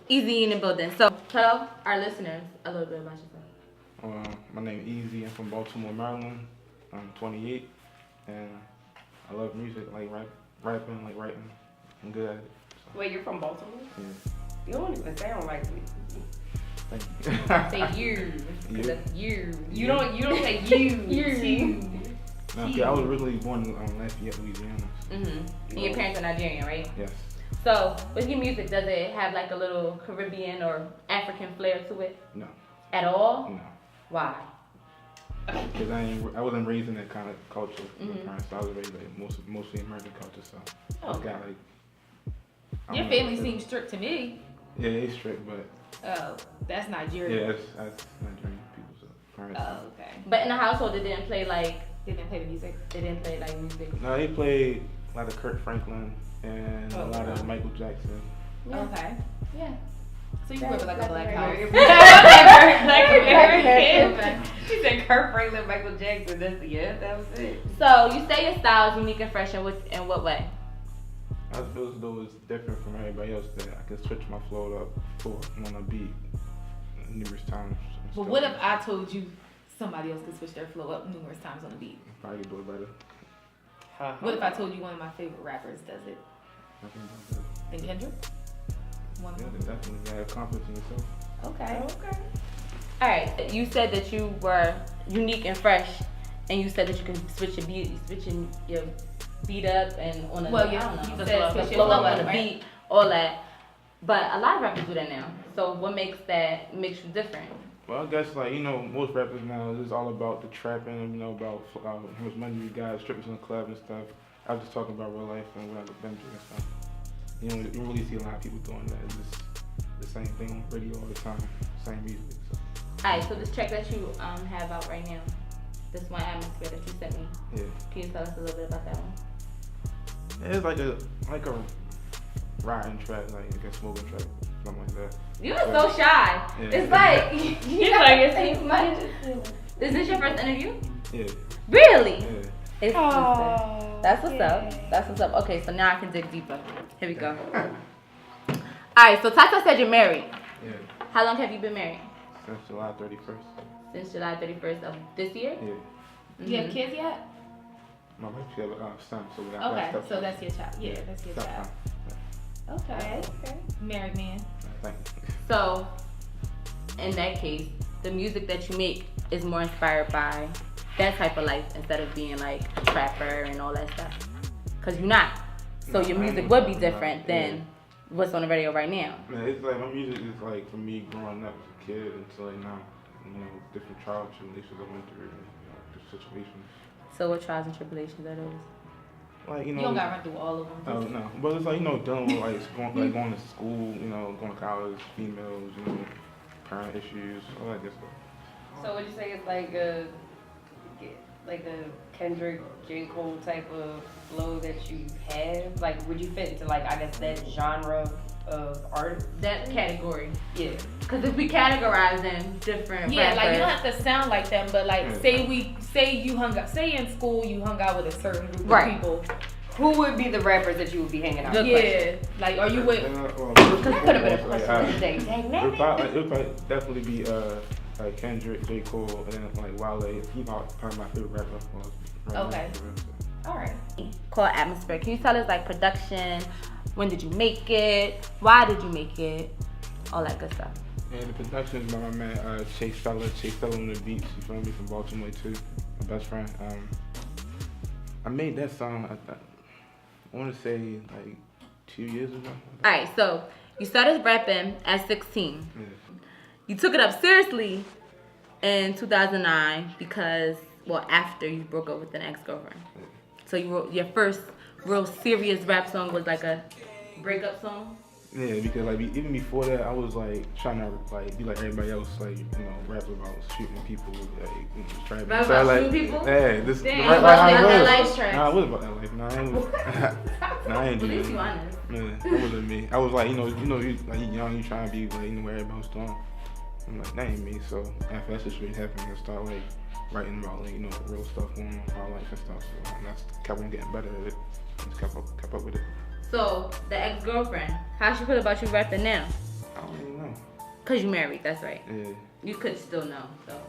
Easy in the building. So tell our listeners a little bit about yourself. My name is Easy. I'm from Baltimore, Maryland. I'm 28, and I love music, like rapping, like writing. I'm good at it. So. Wait, you're from Baltimore? Yeah. You don't even sound like me. Thank you. Say you. You? That's you. You don't say you. You. No, okay, I was originally born in Lafayette, Louisiana. Mm-hmm. And your parents are Nigerian, right? Yes. So with your music, does it have like a little Caribbean or African flair to it? No. At all? No. Why? Because I wasn't raised in that kind of culture. Mm-hmm. My parents, so I was raised like mostly American culture. So I Okay. got like. I Your don't know, family it's- seems strict to me. Yeah, they strict, but Oh, that's yeah, Nigeria. that's Nigerian people. So parents. Oh, okay. But in the household, they didn't play like They didn't play the music. they didn't play like music. No, they played a lot of Kurt Franklin and Oh, a lot wow. of Michael Jackson. Yeah. Okay. Yeah. So you grew up in like a black house. Like American. She said Kurt Franklin, Michael Jackson. That was it. So you say your style is unique and fresh in what way? I feel as though it's different from everybody else that I can switch my flow up for on a beat numerous times. and But stuff. what if I told you somebody else could switch their flow up numerous times on the beat? Probably do it better. What if I told you one of my favorite rappers does it? I think about that. Then Kendrick? One of Yeah, them? then definitely. You have confidence in yourself. Okay. Okay. All right. You said that you were unique and fresh, and you said that you can switch your beat up and on a Well, I yeah, don't know, you the said flow, switch the your flow flow up up, on the right? beat, all that. But a lot of rappers do that now. So what makes you different? Well, I guess like most rappers now it's all about the trapping. About how much money you got, strippers in the club and stuff. I was just talking about real life and what I've been through and stuff. You don't really see a lot of people doing that. It's just the same thing on radio all the time, same music. So, All right. So this track that you have out right now, this one atmosphere that you sent me. yeah. Can you tell us a little bit about that one? It's like a riding track, like a smoking track, something like that. You are so shy. Yeah. It's like you know like it's much. Is this your first interview? Yeah, Really? yeah. Exclusive. That's what's up. That's what's up. Okay, so now I can dig deeper. Here we go. Alright, so Tata said you're married. Yeah. How long have you been married? Since July 31st. Since July 31st of this year? Yeah. You have kids yet? My wife, she have a son, so we got Okay, step- so that's your child. Yeah, that's your step child. son. Okay. Married man. Thank you. So, in that case, the music that you make is more inspired by that type of life instead of being like a trapper and all that stuff. Because you're not. So your music would be different than what's on the radio right now. Man, it's like my music is like from me growing up as a kid until like now. Different trials and tribulations I went through, different situations. So what trials and tribulations are those? Like You don't gotta run through all of them. Oh no, but it's like dealing with going to school, going to college, females, parent issues, all that good stuff. So would you say it's like a Kendrick, J. Cole type of flow that you have? Like, would you fit into that genre of art? That category. Yeah. Because if we categorize them different Yeah, like you don't rappers, have to sound like them, but like say you hung out, say in school you hung out with a certain group Right. of people. Who would be the rappers that you would be hanging out Good with? Yeah, like are you with? I could have been a question today. Dang, It man. would probably definitely be like Kendrick, J. Cole, and then like Wale. He's probably my favorite rapper. Okay. All right. called Atmosphere. Can you tell us like production? When did you make it? Why did you make it? All that good stuff. And the production is by my man Chase Fella on the beats. You feel me? From Baltimore too, my best friend. I made that song. I want to say like 2 years ago. All right, so you started rapping at 16. Yeah. You took it up seriously in 2009 because, after you broke up with an ex-girlfriend. So you wrote your first real serious rap song was like a breakup song. Yeah, because like even before that, I was like trying to be like everybody else, rap about shooting people, trying to Rap about shooting people? Yeah, this Damn, right, it right wasn't how it that was. life track. Nah, it was about that life. Nah, it was. Nah, I ain't At do least you that. honest. Man, that wasn't me. I was like, you young, you trying to be like, where everybody's doing. I'm like, that ain't me. So after that situation happened, I started like writing about real stuff going on in my life and stuff. So and that's kept on getting better at it. Just kept up with it. So the ex-girlfriend, how she feel about you rapping now? I don't Cause you married. That's right. Yeah. You could still know, so,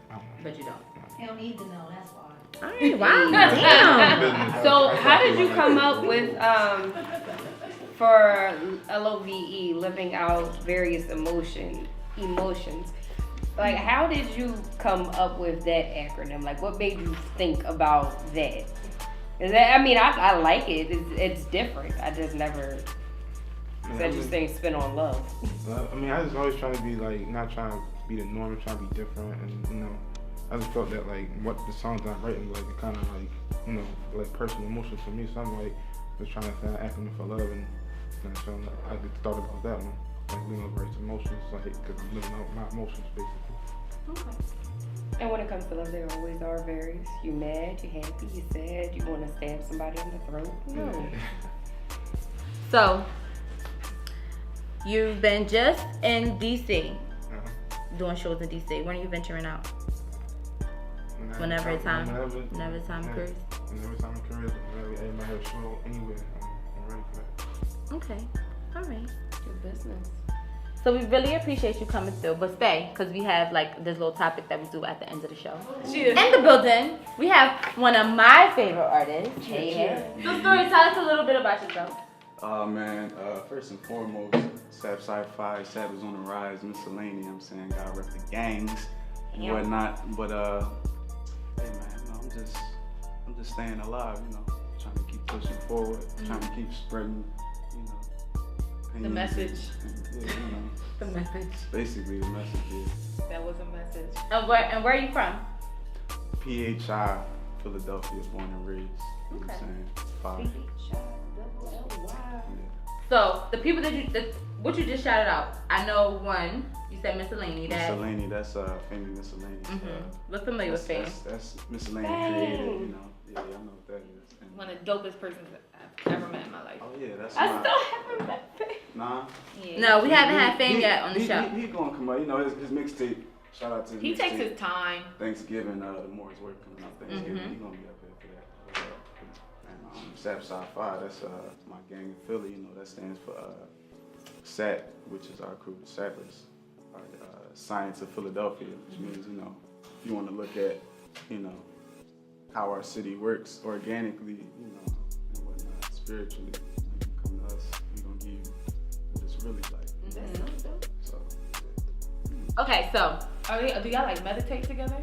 I don't know. but you don't. They don't need to know, that's why. All right. Wow. Damn. Business. So I how thought did you like come that. up with for LOVE, living out various emotions? Like, how did you come up with that acronym? Like, what made you think about that? Is that, I mean, I like it. It's different. I just never Yeah, said I you mean- saying spin on love. I mean, I just always trying to be like, not trying to be the norm, trying to be different, and you know, I just felt that like what the songs I'm writing, like it kind of like, you know, like personal emotions for me. So I'm like, just trying to find an acronym for love, and so I just thought about that one, like living out various emotions, like because I'm living out my emotions basically. Okay. And when it comes to love, there always are various. You mad, you happy, you sad, you want to stab somebody in the throat. No. So, you've been just in DC, doing shows in DC. When are you venturing out? Whenever it's time. Whenever it's time occurs. Whenever time occurs, whenever everybody has a show anywhere, I'm ready for that. Okay. All right. Good business. So we really appreciate you coming through, but stay, because we have like this little topic that we do at the end of the show. Cheers. In the building, we have one of my favorite artists. Hey. So Story, tell us a little bit about yourself. Man, first and foremost, Sap Sci-Fi, Sap is on the rise, Miscellany, I'm saying, gotta rep the gangs and Yep. whatnot. But hey man, you know, I'm just staying alive, you know, trying to keep pushing forward, trying to keep spreading, you know, The opinions message. and, yeah, you know, The message. basically the message is That was a message. And where are you from? PHI, Philadelphia, born and raised. You know what I'm saying? Five. Yeah. So the people what you just shouted out, I know one. You said Miscellany. That Miscellany, that's Family Miscellany. we're familiar with fame. That's Miscellany created, you know. Yeah, I know what that is. And, One of the dopest persons I've ever met in my life. oh yeah, that's I my, still haven't met fame. nah. Yeah. No, we haven't had fame yet on the he, show. He gonna come out. You know, his mixtape. Shout out to his He takes mixtape. his time. Thanksgiving, the more his work coming out Thanksgiving. He gonna be up here for that. And Sap Sci-Fi, that's my gang in Philly. You know, that stands for SAT, which is our crew, the Sappers. Science of Philadelphia, which means, you know, if you want to look at, you know, how our city works organically, you know, and whatnot, spiritually, you can come to us, we're gonna give you what it's really like. So, Okay, so Do y'all like meditate together?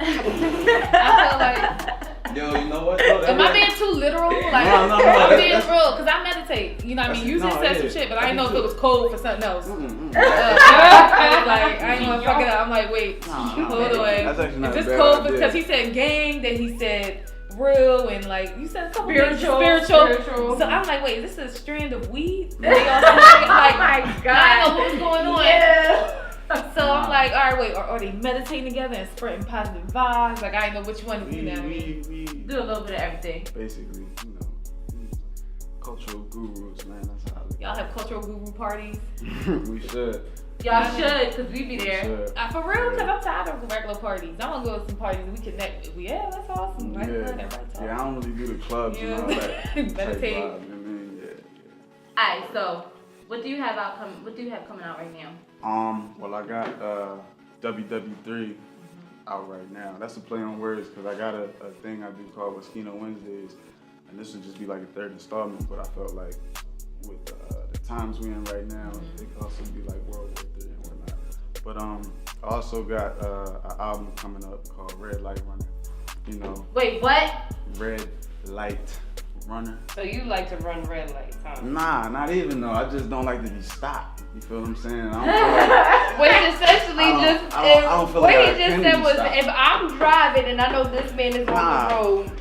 I feel like. yo, you know what? Though, Am I being too literal? Like, No, I'm being that's- real, because I meditate. You know what I mean? You just said some shit, but I didn't know if it was code for something else. I was like, I ain't gonna fuck it up. I'm like, wait, hold away. That's actually not If a this bad code idea. because he said gang, then he said real, and like you said a couple Spiritual. things, spiritual. So I'm like, wait, is this a strand of weed? They all like, oh my I god. don't know what's going on. Yeah. So I'm like, all right, wait, are they meditating together and spreading positive vibes? Like I didn't know which one, you know what I mean? we Do a little bit of everything. basically, you know, cultural gurus, man. That's how Y'all have cultural guru parties. we should. Y'all should, cause we be We there. should. For real, because I'm tired of the regular parties. I want to go to some parties and we connect with. Yeah, that's awesome. Like, Yeah. everybody talk. Yeah, I don't really do the clubs and all that. type Meditate. vibe, you know what I mean? Yeah. Alright, so what do you have coming out right now? Well, I got WW3 out right now. That's a play on words because I got a thing I do called Moschino Wednesdays, and this would just be like a third installment. But I felt like with the times we're in right now, it could also be like World War III and whatnot. But I also got an album coming up called Red Light Runner. You know, Wait, what? Red Light Runner. So you like to run red lights, huh? Nah, not even though. I just don't like to be stopped. You feel what I'm saying? I don't feel like Which essentially I don't feel like what I he just can said be was, stopped. if I'm driving and I know this man is on Nah. the road,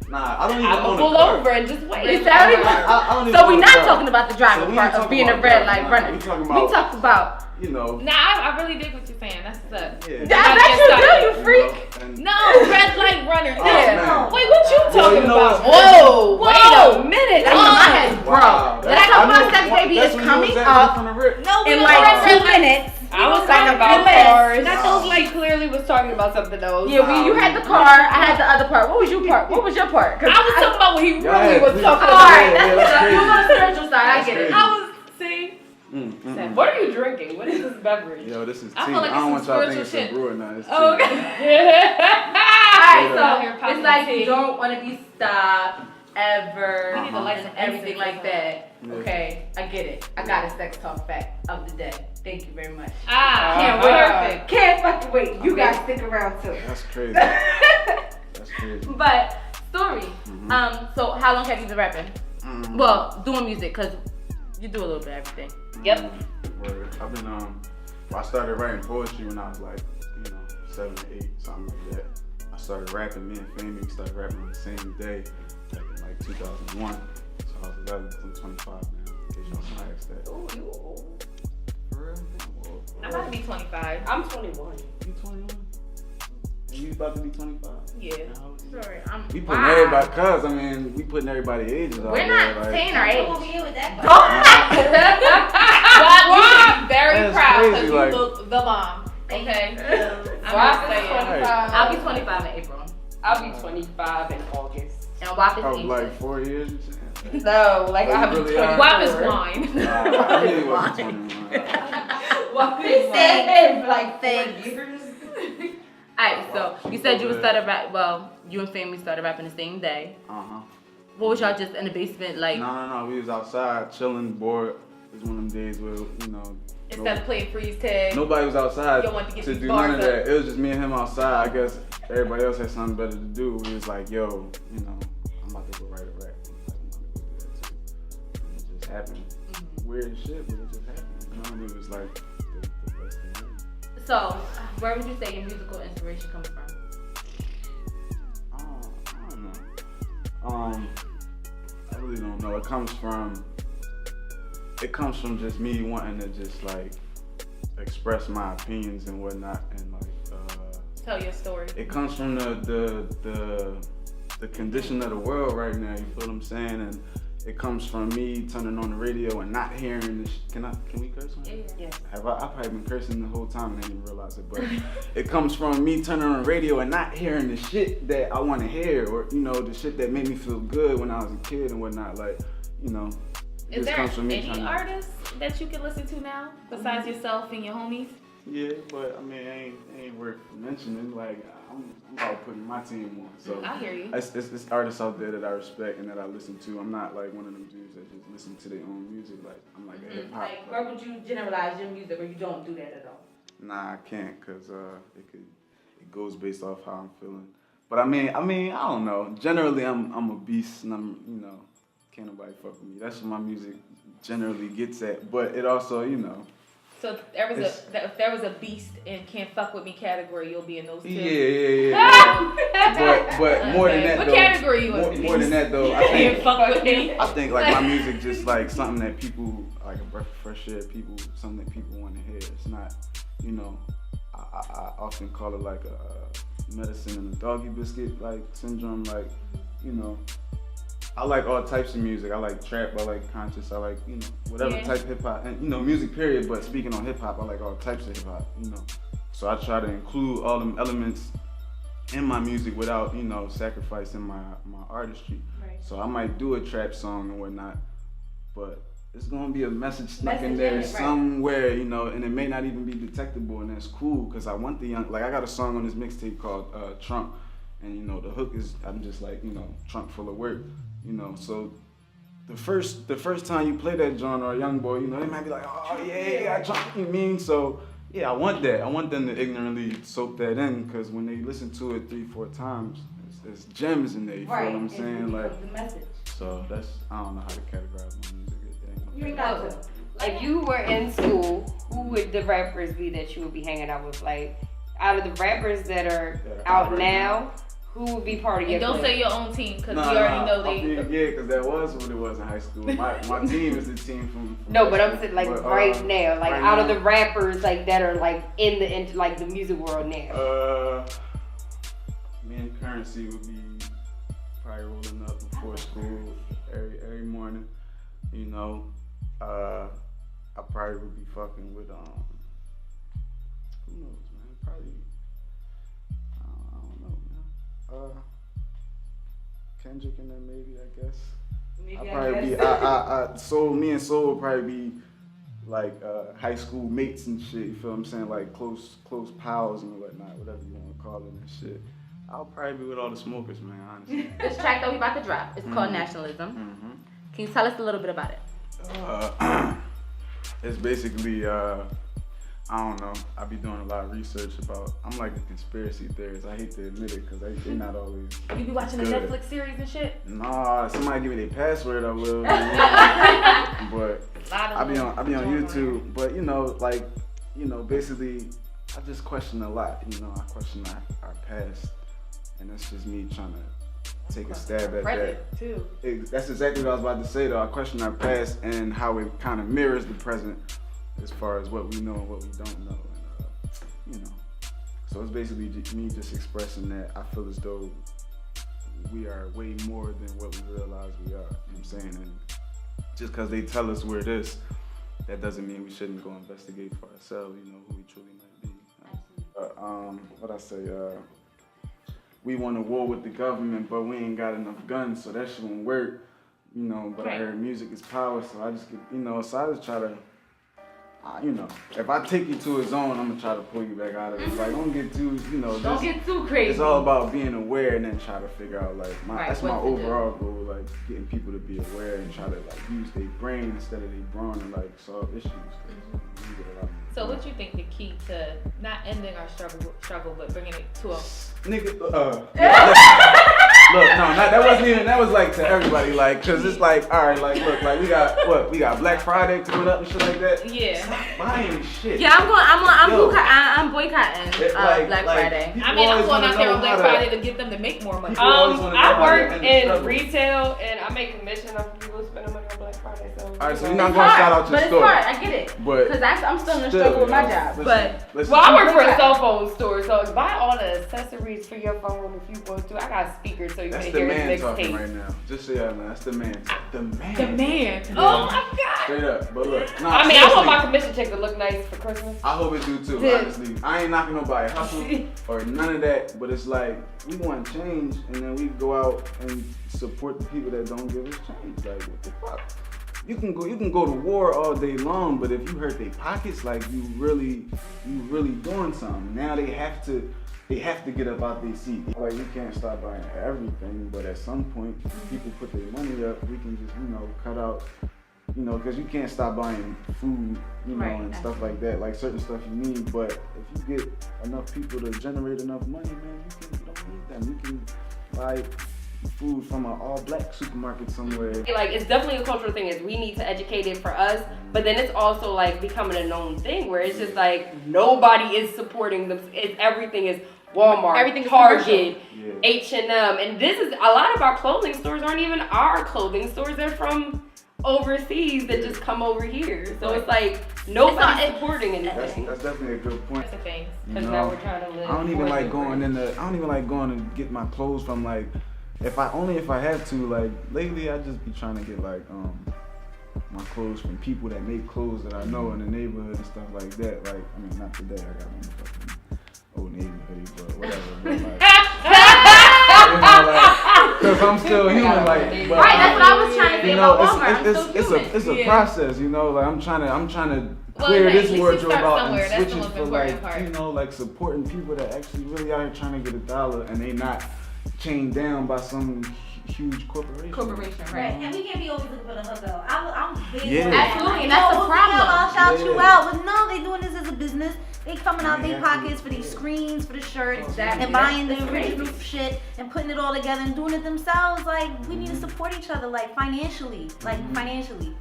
Nah, I don't even I'm own gonna a pull car. over and just Is wait. that what I don't even So we're own a not car. talking about the So driving we part ain't of talking being a about red that. light Nah, runner. we talking We about- talked about. You know. Nah, I really dig what you're saying. That's what's up. Yeah. I bet you do, you freak. And- No, red light runner. Oh, Yeah. man. Wait, what you Well, talking you know about? what's- Whoa, wait a minute. That's in my head, bro. Wow. Let's talk about Sex Baby That's is when you coming was asking up from the rip. No, we in don't like run red 2 lights. minutes. I was Like talking a about few minutes. cars. Not Those like clearly was talking about something else. Yeah, you had the car. I had the other part. What was your part? What was your part? 'Cause I was talking about what he really Yeah, was please. talking All about. right, Yeah, that's that's you crazy. on the spiritual side. I That's get it. crazy. I was, see? What are you drinking? What is this beverage? Yo, this is tea. I feel like don't it's want some y'all to think spiritual it's a brewer now. It's tea. Oh, okay. Alright, Out here so popping it's like tea. you don't want to be stopped ever We need to light and some everything incense like or that. Yeah. Okay, I get it. I got a sex talk fact of the day. Thank you very much. Can't Perfect. Can't fucking wait. You guys stick around too. That's crazy. That's crazy. But story. Mhm. So how long have you been rapping? Well, doing music, cause you do a little bit of everything. Yep. Word. I've been well, I started writing poetry when I was like, 7 or 8, something like that. I started rapping. Me and Fame, we started rapping on the same day, like 2001. So I was 11. I'm 25 now. In case y'all want to ask that. Ooh, you old. For real? Whoa. I'm about to be 25. I'm 21. You 21? And you about to be 25? Yeah. How old are you? Sorry, We putting everybody, cause I mean, we putting everybody ages out We're there. not like, saying our Come over age. here with that. Well, you should be very That's proud because crazy, you like- look the bomb. Okay? I'm Wap just is saying. 25. I'll be 25 in April. I'll be 25 in August. And WAP is Oh, 18. like 4 years? You saying? No, like Oh, you I'll be really 24. are? WAP is wine. I really wasn't 21. WAP He is said like years. Alright, so you said you started rap. Well, you and Family started rapping the same day. Uh-huh. What was y'all just in the basement like? No. We was outside chilling, bored. It was one of them days where, Instead of playing freeze tag. nobody was outside You want to get to these do bars none of up. that. It was just me and him outside. I guess everybody else had something better to do. We was like, yo, I'm about to go write a rap. I'm about to go do that too. And it just happened. Weird as shit, but it just happened. It was like the best thing ever. So, where would you say your musical inspiration comes from? I don't know. I really don't know. It comes from just me wanting to just like express my opinions and whatnot, and like Tell your story. it comes from the condition of the world right now. You feel what I'm saying? And it comes from me turning on the radio and not hearing this. Can we curse on it? Yeah. I've probably been cursing the whole time and I didn't even realize it, but it comes from me turning on the radio and not hearing the shit that I want to hear, or the shit that made me feel good when I was a kid and whatnot. Like, it Is just there comes from me any trying to. artists that you can listen to now besides yourself and your homies? Yeah, but I mean, it ain't worth mentioning. Like, I'm about putting my team on, so. I hear you. It's artists out there that I respect and that I listen to. I'm not like one of them dudes that just listen to their own music. Like, I'm like a hip hop. Like, where would you generalize your music, or you don't do that at all? Nah, I can't, cause it goes based off how I'm feeling. But I mean, I don't know. Generally, I'm a beast, and I'm can't nobody fuck with me. That's what my music generally gets at. But it also, So if there was a beast in can't fuck with me category, you'll be in those two. yeah. But more than that, What though. category you in? More than that, though. Can't fuck with me. I think like my music just like something that people, like a breath of fresh air, something that people want to hear. It's not, I often call it like a medicine and a doggy biscuit like syndrome. Like, I like all types of music. I like trap, I like conscious, I like, whatever Yeah. type of hip hop, and music period. But speaking on hip hop, I like all types of hip hop, So I try to include all them elements in my music without, sacrificing my artistry. Right. So I might do a trap song and whatnot, but it's gonna be a message stuck in Message there in it, right. somewhere, and it may not even be detectable, and that's cool, because I want the young, like I got a song on this mixtape called Trunk, and the hook is, I'm just like, trunk full of work, so the first time you play that joint or a young boy, they might be like, oh yeah, I trunk, you mean? So yeah, I want that. I want them to ignorantly soak that in, because when they listen to it 3-4 times, it's gems in there, you feel what I'm saying? Like, the message. so I don't know how to categorize my music. You ain't got to. If you were in school, who would the rappers be that you would be hanging out with? Like, out of the rappers that are out right now, who would be part of your And don't clique? say your own team because we already know they. Yeah, because that was what it was in high school. My team is the team from No, but I'm saying like but, right now, like right out of now. the rappers like that are like into like the music world now. Me and Currency would be probably rolling up before school every morning. I probably would be fucking with who knows, man? Probably I don't know, man. Kendrick and then maybe, I guess. Maybe I'd probably be so me and Soul would probably be high school mates and shit. You feel what I'm saying? Like close pals and whatnot, whatever you want to call it and shit. I'll probably be with all the smokers, man. Honestly. This track that we about to drop is called Nationalism. Can you tell us a little bit about it? It's basically, I don't know. I be doing a lot of research about. I'm like a conspiracy theorist. I hate to admit it because they not always. You be watching the good. Netflix series and shit? Nah, somebody give me their password, I will. But I be on YouTube. But basically, I just question a lot. I question our past, and that's just me trying to take a stab at that. Too. That's exactly what I was about to say though. I question our past and how it kind of mirrors the present as far as what we know and what we don't know. And, so it's basically me just expressing that I feel as though we are way more than what we realize we are. You know what I'm saying? And just because they tell us we're this, that doesn't mean we shouldn't go investigate for ourselves, who we truly might be. What I say, we want a war with the government, but we ain't got enough guns, so that shit won't work, but I heard music is power, so I just get, so I just try to, if I take you to a zone, I'm gonna try to pull you back out of it. Like, don't get too, Don't get too crazy. It's all about being aware and then try to figure out, that's my what to overall goal, getting people to be aware and try to, use their brain instead of their brawn and, solve issues. So what you think the key to not ending our struggle, but bringing it to a... Nigga, look, no, that wasn't even, that was to everybody, cause it's alright, look, we got Black Friday coming up and shit like that. Yeah. Stop buying shit. Yeah, I'm boycotting Black Friday. I mean, I'm going out there on Black Friday to get them to make more money. I work in retail and I make commission off people spending money on Black Friday. So alright, so you're not gonna shout out your store. But it's hard, I get it. Because I'm still in the struggle with my job. Listen, well, I work for a cell phone store, so buy all the accessories for your phone if you want to. I got speakers so you can hear his talking mixtape. right now. Just say that, man. That's the man. The man. The man. Yeah. Oh my God. Straight up. But look, I want my commission check to look nice for Christmas. I hope it do too, honestly. I ain't knocking nobody hustle or none of that, but it's we want change and then we go out and support the people that don't give us change. What the fuck? You can go to war all day long, but if you hurt their pockets, you really doing something. Now they have to get up out their seat. You can't stop buying everything, but at some point, people put their money up. We can just cut out, because you can't stop buying food, and stuff like that. Certain stuff you need, but if you get enough people to generate enough money, man, you don't need them. You can buy food from an all-black supermarket somewhere. It's definitely a cultural thing. Is we need to educate it for us, but then it's also becoming a known thing where it's just nobody is supporting them. Everything is Walmart, Everything is Target, H&M, and this is a lot of our clothing stores aren't even our clothing stores. They're from overseas that just come over here. So it's nobody's supporting anything. That's definitely a good point. That's the thing. Because now we're trying to live. I don't even like going to get my clothes from if I have to, lately I just be trying to get my clothes from people that make clothes that I know in the neighborhood and stuff like that. Not today, I got one fucking Old Navy hoodie, but whatever. Cause I'm still human, right, that's what I was trying to say about Walmart. It's a process, I'm trying to clear this wardrobe out and switch it for supporting people that actually really out here trying to get a dollar and they not chained down by some huge corporation. Right. And we can't be always looking for the hookup. I'm big. Yeah. Absolutely, and that's the problem. I'll shout you out, but no, they doing this as a business. They coming out their pockets for these screens, for the shirts, and buying the original shit and putting it all together and doing it themselves. We need to support each other, financially, financially.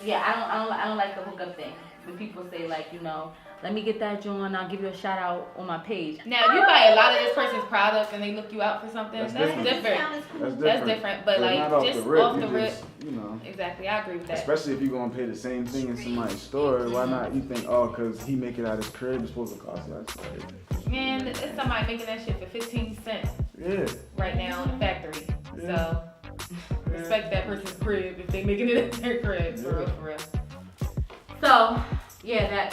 Yeah, I don't like the hookup thing. When people say let me get that joint, I'll give you a shout out on my page. Now, if you buy a lot of this person's products and they look you out for something, that's different. That's different. But just off the rip, exactly, I agree with that. Especially if you're gonna pay the same thing in somebody's store, why not? You think, cause he make it out his crib, it's supposed to cost less. Man, it's somebody making that shit for 15 cents. Yeah. Right now in the factory. Yeah. So respect that person's crib if they making it in their crib. For real. So yeah, that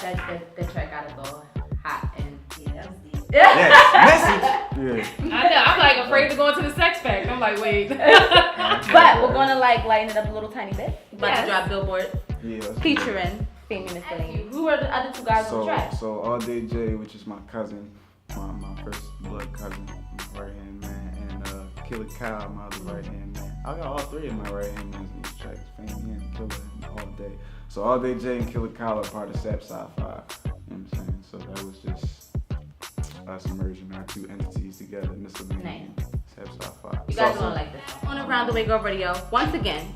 track got us all hot and That was deep. Message. I know. I'm afraid to go into the sex fact. I'm wait. but we're gonna lighten it up a little tiny bit. About to drop Billboard Yeah. Let's do that. featuring Fame Miscellaneous. Who are the other two guys on the track? So All Day J, which is my cousin, my first blood cousin, my right hand man, and Killer Kyle, my other right hand man. I got all three of my right hand men in these tracks, Fame and Killer and All Day. So All Day J and Killer Kyle are part of Sap Sci-Fi. You know what I'm saying? So that was just us merging our two entities together, Miscellaneous. Sap Sci-Fi. You guys don't like this one. On Around the Way Girl Radio, once again,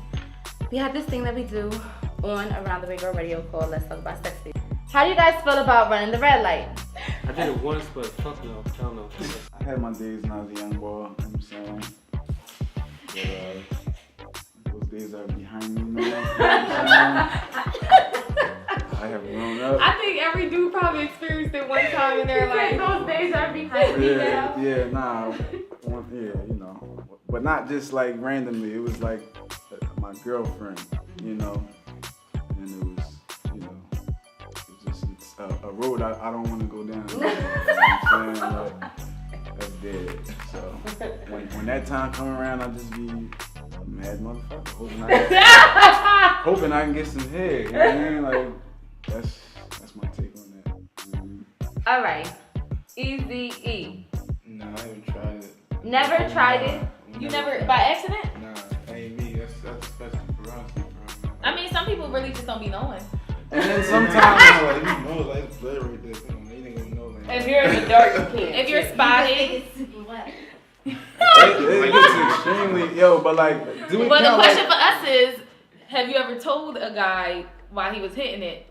we have this thing that we do on Around the Way Girl Radio called Let's Talk About Sex Tape. How do you guys feel about running the red light? I did it once, but fuck no, hell no. I had my days when I was a young boy, you know what I'm saying? But those days are behind me now. You know what I'm saying? I have grown up. I think every dude probably experienced it one time in their life. Those days are behind me now. Yeah, nah. You know. But not just like randomly. It was like my girlfriend, you know. And it was, you know, it's just a road I don't want to go down. You know what I'm saying? Like, that's dead. So when that time come around, I'll just be a mad motherfucker. Hoping I can get some head. You know what I mean? Like, that's my take on that. All right, Easy E. Nah, I haven't tried it. Never tried it? You never, by accident? Nah, that ain't me. That's for us. I mean, some people really just don't be knowing. And then Sometimes, sometimes, like, you know, like, it's blood right there. Come on, you ain't gonna know, like. If you're in the dark, you can't. If you're spotted, It's super wet. it gets extremely, but like, do we but the count question like, for us is, have you ever told a guy while he was hitting it?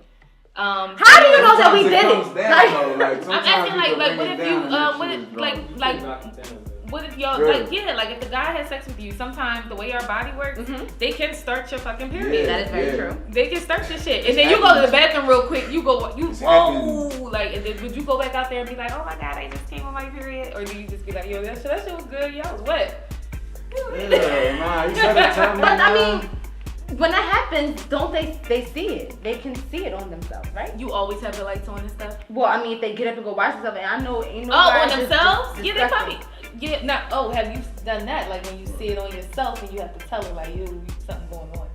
How do you know that we did comes it? down, Like, though, like, I'm sometimes asking people like bring what it if you down and that what shit if is like wrong. what if y'all Good. like yeah, like if the guy has sex with you, sometimes the way our body works, Mhm. they can start your fucking Yeah, period. That is very yeah. true. They can start your shit, and then you go to the bathroom real quick. You whoa, It's happening. like, and then would you go back out there and be like, oh my god, I just came on my period, or do you just be like, yo, that shit was good, yo, what? Yeah, nah, you gotta tell me. But I man. mean, when that happens, don't they see it? They can see it on themselves, right? You always have the lights on and stuff. Well, I mean, if they get up and go watch themselves, and I know ain't no Oh, guys on just themselves? Yeah, they disgusting. probably. Yeah, not. Oh, have you done that? Like when you see it on yourself and you have to tell her like, you something going on.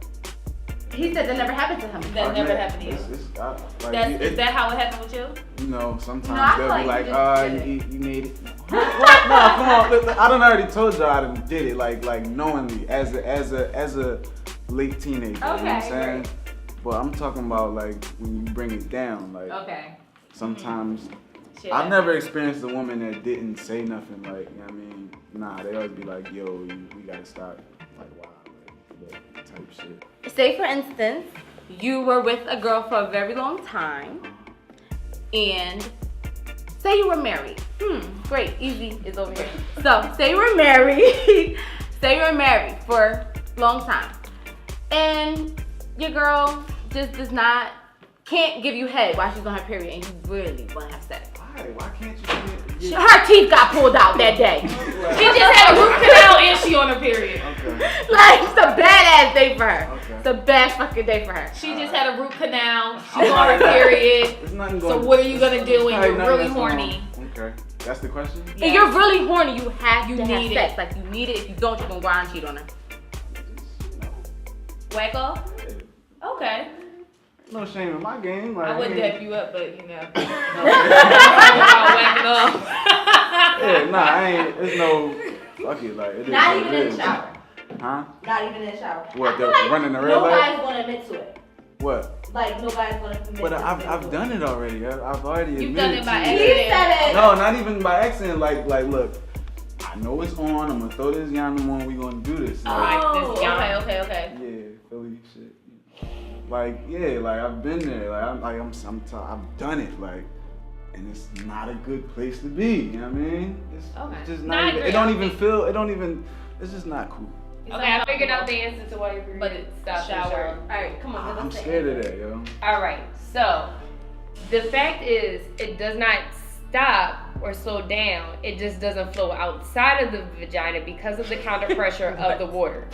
He said that never happened to him. That Like, never man, happened to you. Like, Is that how it happened with you? You know, sometimes No, I they'll feel be like like, you just did you made it. What? No, come on. Look, I done already told y'all I done did it, like knowingly, as a late teenager. You know what I'm Okay, saying? right. But I'm talking about like when you bring it down, like Okay. sometimes. Shit I've happened. never experienced a woman that didn't say nothing, like, you know what I mean? Nah, they always be like, yo, we gotta stop, like, wow, like, type shit. Say for instance, you were with a girl for a very long time, and say you were married. Great, Easy is over here. So say you were married. Say you were married for a long time, and your girl just can't give you head while she's on her period, and you really want to have sex. Why can't you get Her teeth got pulled out that day. She just had a root canal and she on her period. Okay. Like, it's a badass day for her. Okay. It's a bad fucking day for her. She just had a root canal. She's on her period. There's nothing So going what are you gonna do when Probably you're nothing really that's horny? wrong. Okay. That's the question? If you're really horny, you have You to have need sex. it. Like, you need it. If you don't, you're gonna go out and cheat on her. Whack off? Okay. No shame in my game. Like, I wouldn't hey, dap you up, but you know. I'm whacking off. Yeah, nah, I ain't. It's no. Fuck it, like it is. Not what even it in is. the shower. Huh? Not even in the shower. What, I feel the like running the red light? nobody's gonna admit to it. What? Like, nobody's gonna admit But to I've done it already. I've already You've done admitted it by to He said it. No, not even by accident. Like, look, I know it's on. I'm gonna throw this yam on. We gonna do this. Like, Oh, Okay. yeah, Philly shit. Like, yeah, like I've been there. Like, I've done it. Like, and it's not a good place to be. You know what I mean? It's just No, I not. Even, agree. it don't even feel. It don't even. It's just not cool. Okay, I figured out the answer to why your period But it's stopped in the shower. shower. Alright, come on. I'm scared of that, yo. All right, so the fact is, it does not stop or slow down. It just doesn't flow outside of the vagina because of the counter pressure of the water.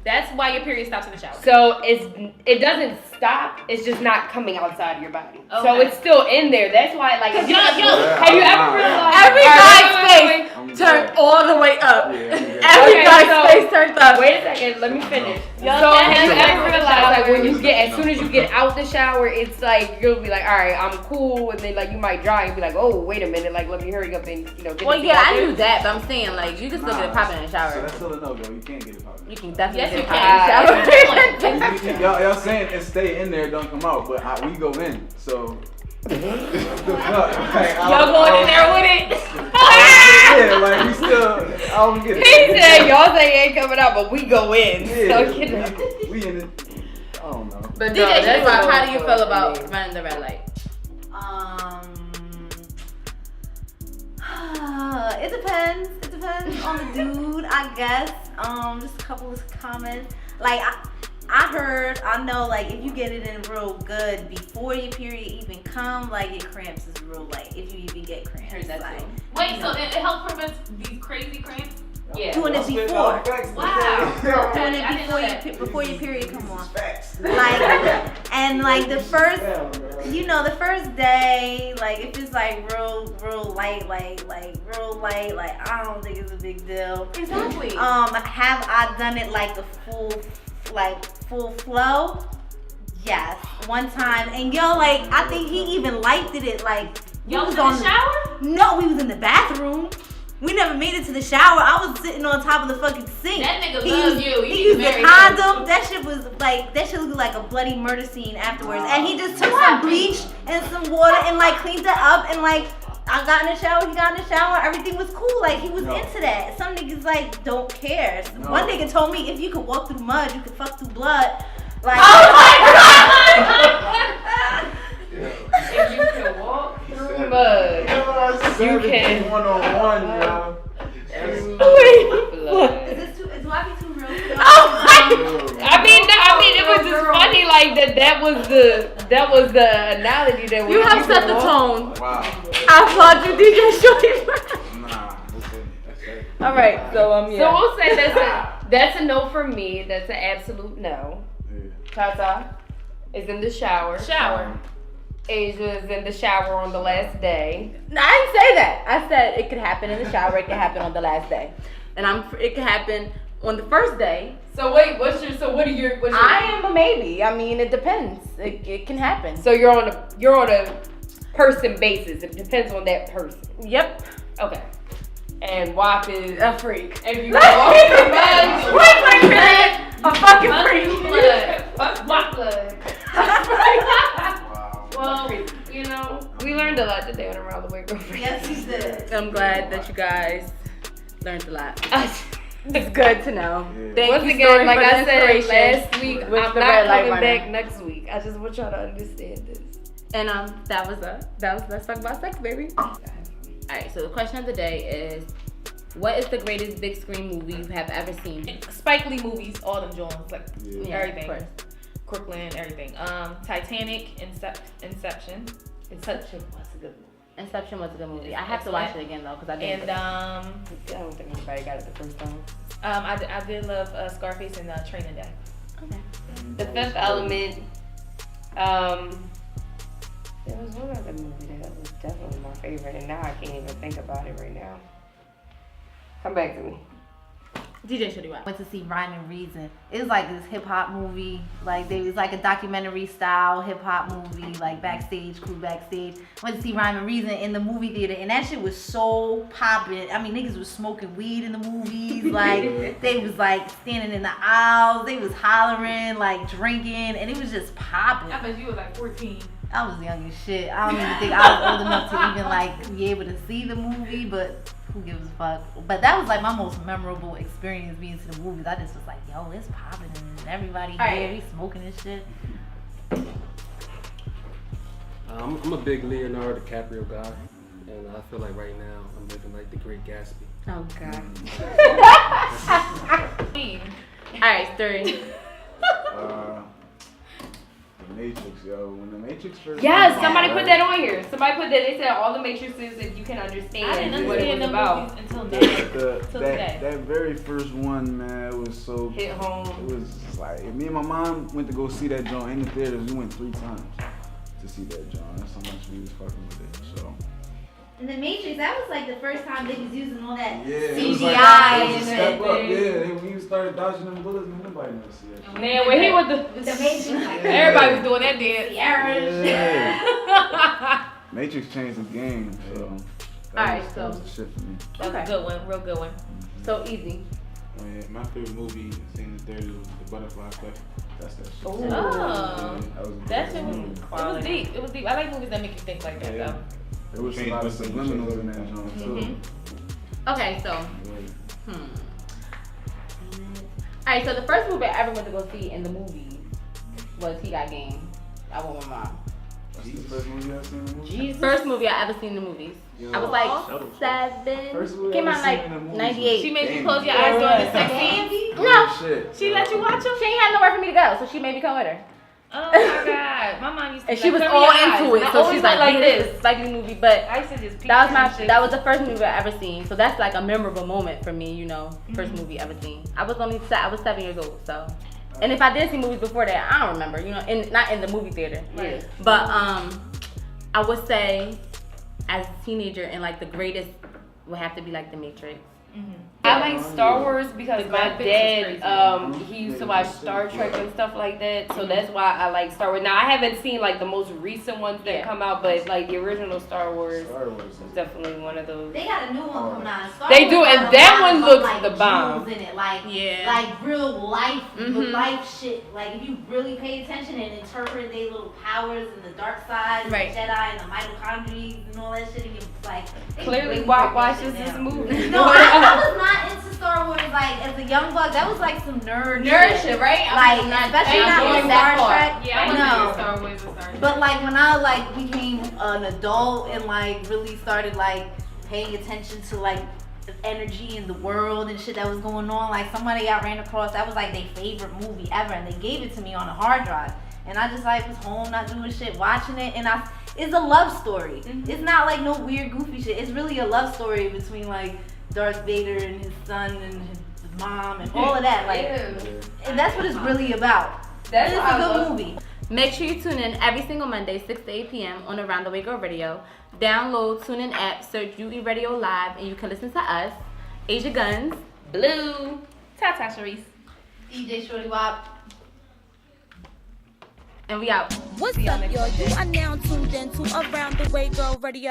That's why your period stops in the shower. So it doesn't stop. It's just not coming outside of your body. So Okay. it's still in there. That's why, like, have you ever realized Every Alright, guy's wait, face I'm turned good. all the way up. Yeah, I'm good. Every Okay, guy's so- face turned up. Wait a second, let me finish. Y'all So can't have you have ever sex in the realized, like, when you shower. get, as soon as you get out the shower, it's like you'll be like, all right, I'm cool, and then like you might dry and be like, oh, wait a minute, like let me hurry up and get Well, this yeah, out I there. knew that, but I'm saying like you can still get it popping in the So shower. that's still a no-go. You can't get it popping. You can definitely Yes, get you it popping in the shower. Y'all saying it stay in there, don't come out, but we go in. So the fuck? Like, Y'all going in there with it? Yeah, like we still. I don't get it. He said, y'all say ain't coming out, but we go in. Yeah, So, you know. we in it. I don't know. But No, DJ, that's Shaniqua, a how do you no-go feel for about me. running the red light? It depends. It depends on the dude, I guess. Just a couple of comments. Like I know, like if you get it in real good before your period even come, like your cramps is real light. If you even get cramps, Heard that like too. Wait, so it helps prevent these crazy cramps? Yeah. doing it Y'all spit before. all facts Wow. today. Doing I it didn't know that. before your period come on. Facts. Like and like the first Damn, bro. you know, the first day, like if it's like real light, like real light, like I don't think it's a big deal. Exactly. Have I done it like the full flow? Yes, one time, and yo, like I think he even liked it. Like we Y'all was was in the shower? No, we was in the bathroom. We never made it to the shower. I was sitting on top of the fucking sink. That nigga He loves used- you. He You used need the to marry him. condom. That shit was like, that shit looked like a bloody murder scene afterwards. And he just took some bleach and some water and like cleaned it up and like, I got in the shower, he got in the shower, everything was cool. Like he was No. into that. Some niggas like don't care. No. One nigga told me if you could walk through mud, you could fuck through blood. Like, If you can walk through mud, you can. One-on-one, yo. Blood. is this too? Do I be too real? I mean, it was just funny, like that was the analogy that You we have set the tone. Wow. I applaud you, DJ Shorty. Nah, that's it. All right, so So yeah. we'll say that's a no for me. That's an absolute no. Yeah. Tata is in the shower. Shower. Asia is in the shower on the last day. No, I didn't say that. I said it could happen in the shower. It could happen on the last day, and it could happen on the first day. So wait, what's your? I am a maybe. I mean, it depends. It can happen. So you're on a person basis. It depends on that person. Yep. Okay. And WAP is A freak. if you walk through mud. Wait a minute. A fucking freak. Blood. Fuck WAP blood. Wow. Well, you know, we learned a lot today on Around the Way Girlfriend. Yes, you did. I'm glad that you guys learned a lot. It's good to know. Yeah. Thank Once you, again, Story, like for the I said inspiration last week, with I'm the not red light coming runner. back next week. I just want y'all to understand this. And that was let's talk about sex, baby. All right. So the question of the day is, what is the greatest big screen movie you have ever seen? Spike Lee movies, all them Jones, like Yeah. everything. Of course. Crooklyn, everything. Titanic, Inception. Inception was a good movie. Inception was a good movie. I have to watch it again though because I didn't. And I don't think anybody got it the first time. I did love Scarface and Training Day. Okay. The Fifth Element. There was one other movie that was definitely my favorite, and now I can't even think about it right now. Come back to me. DJ Shorty, what? Went to see Rhyme and Reason. It was like this hip hop movie. Like it was like a documentary style hip hop movie, like backstage, crew backstage. Went to see Rhyme and Reason in the movie theater, and that shit was so poppin'. I mean, niggas was smoking weed in the movies. Like they was like standing in the aisles. They was hollering, like drinking, and it was just poppin'. I bet you was like 14. I was young as shit. I don't even think I was old enough to even like be able to see the movie, but who gives a fuck? But that was like my most memorable experience being to the movies. I just was like, yo, it's popping and everybody here, we smoking and shit. I'm a big Leonardo DiCaprio guy, and I feel like right now I'm living like the Great Gatsby. Oh God. Queen. All right, Story. For me, Matrix, yo. When the Matrix first Yes, came somebody out, put that on here. Somebody put that. They said all the matrices, if you can I understand didn't what it understand was the about. movies until now. Till today. that very first one, man, it was so. Hit It home. was just like me and my mom went to go see that joint in the theaters. We went 3 times to see that joint. That's how much we was fucking with it. So. And the Matrix, that was like the first time they was using all that Yeah, it CGI was like, it was a and step up. everything. Yeah, when you started dodging them bullets, man, nobody never see that. Man, when he was With the Matrix, like Everybody was doing that dance. Sierra and shit. Yeah. Matrix changed the game, so. Alright, that so- was the shit for me. That was Okay. a good one, real good one. So easy. Oh, yeah, my favorite movie seen in the theaters was The Butterfly Effect. That's that shit. Oh. Oh, That was a that good shit was, movie. it was deep. It was deep. I like movies that make you think like that, Yeah. though. There was a lot of subliminals in that joint too. Mhm. Okay, so Yeah. Alright, so the first movie I ever went to go see in the movies was He Got Game. I went with my mom. That's the first movie I seen in the movie. Jesus. First movie I ever seen in the movies. I was like 7. First movie Came I out ever seen like in the movies was 98. She made you Damn. close your eyes during the sex scene. No, Shit. She let you watch them? she ain't had nowhere for me to go, so she made me come with her. Oh my god, my mom used to. And she was cover all your eyes. into it, I so always she's went like, like this this. is like movie, but I used to just peek that was through my shit. that was the first movie I ever seen. So that's like a memorable moment for me, you know. First movie ever seen. I was 7 years old, so. And if I did see movies before that, I don't remember, you know, not in the movie theater. Right. But I would say as a teenager and like the greatest would have to be like The Matrix. I like Star Wars because The my graphics dad, is he used to watch Star Trek and stuff like that, so that's why I like Star Wars. Now I haven't seen like the most recent ones that Yeah. come out, but like the original Star Wars Star Wars is is definitely one of those. They got a new one coming out. Star They Wars do, got and a that lot one of, looks like, the bomb. jewels in it, like Yeah. like real life, Mhm. life shit. Like if you really pay attention and interpret their little powers and the dark side, and Right. the Jedi and the mitochondria and all that shit, and you like they Clearly, really Walt break that watches shit this down. movie. No, I was not into Star Wars like as a young buck. That was like some nerd shit. right? Like especially not with Star Trek. Yeah, I no. was Star Wars and Star Trek. But like when I like became an adult and like really started like paying attention to like the energy in the world and shit that was going on, like somebody I ran across that was like their favorite movie ever, and they gave it to me on a hard drive, and I just like was home not doing shit watching it, and it's a love story. It's not like no weird goofy shit. It's really a love story between like Darth Vader and his son and his mom and all of that. Like, and that's what it's really about. That's It's what I a good love. movie. Make sure you tune in every single Monday, 6 to 8 p.m. on Around the Way Girl Radio. Download TuneIn app, search UE Radio Live, and you can listen to us, Asia Guns, Blue. Tata Sharice. DJ Shorty Wop. and we out. What's up, y'all? You are now tuned in to Around the Way Girl Radio.